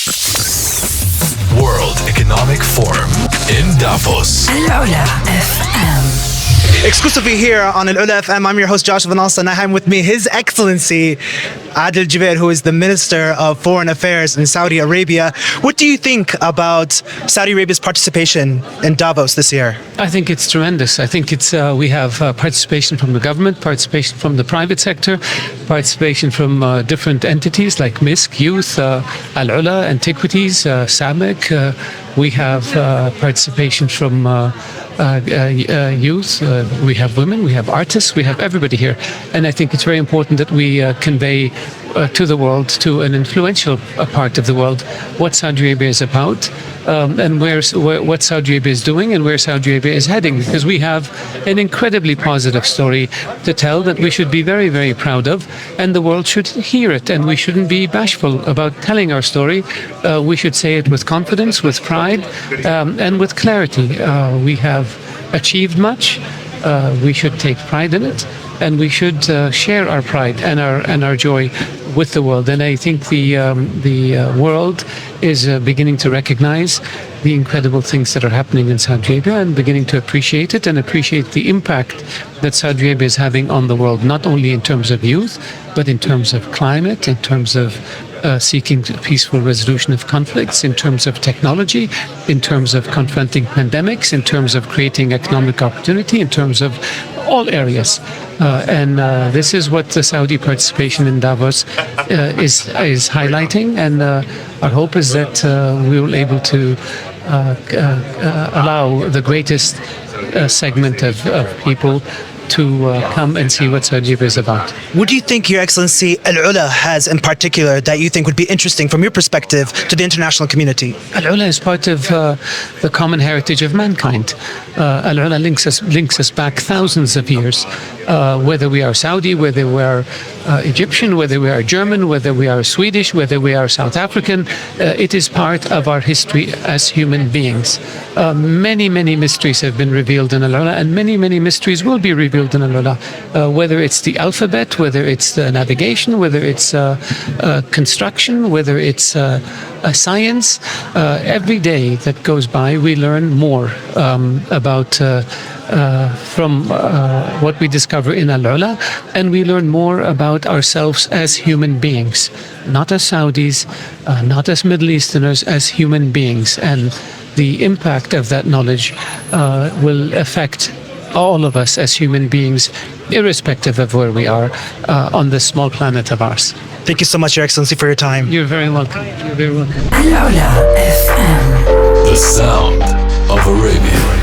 World Economic Forum in Davos. العلا FM. Exclusively here on Al-Ula FM, I'm your host Josh Van Alsten, and I have with me His Excellency Adel Al-Jubeir, who is the Minister of Foreign Affairs in Saudi Arabia. What do you think about Saudi Arabia's participation in Davos this year? I think it's tremendous. I think it's we have participation from the government, participation from the private sector, participation from different entities like MISC, Youth, Al-Ula, Antiquities, SAMIC. We have participation from youth, we have women, we have artists, we have everybody here. And I think it's very important that we convey to the world, to an influential part of the world, what Saudi Arabia is about, and what Saudi Arabia is doing and where Saudi Arabia is heading. Because we have an incredibly positive story to tell that we should be very, very proud of, and the world should hear it, and we shouldn't be bashful about telling our story. We should say it with confidence, with pride, and with clarity. We have achieved much. We should take pride in it, and we should share our pride and our joy with the world. And I think the world is beginning to recognize the incredible things that are happening in Saudi Arabia, and beginning to appreciate it and appreciate the impact that Saudi Arabia is having on the world, not only in terms of youth, but in terms of climate, in terms of seeking peaceful resolution of conflicts, in terms of technology, in terms of confronting pandemics, in terms of creating economic opportunity, in terms of all areas. And this is what the Saudi participation in Davos is highlighting. And our hope is that we will be able to allow the greatest segment of people to come and see what Saudi Arabia is about. What do you think, Your Excellency, Al-Ula has in particular that you think would be interesting from your perspective to the international community? Al-Ula is part of the common heritage of mankind. Al-Ula links us back thousands of years. Whether we are Saudi, whether we are Egyptian, whether we are German, whether we are Swedish, whether we are South African, it is part of our history as human beings. Many mysteries have been revealed in Al-Ula, and many mysteries will be revealed in Al-Ula. Whether it's the alphabet, whether it's the navigation, whether it's construction, whether it's science, every day that goes by we learn more about from what we discover in Al-Ula, and we learn more about ourselves as human beings, not as Saudis, not as Middle Easterners, as human beings. And the impact of that knowledge will affect all of us as human beings, irrespective of where we are on this small planet of ours. Thank you so much, Your Excellency, for your time. You're very welcome. You're very welcome. العلا FM. The sound of Arabia.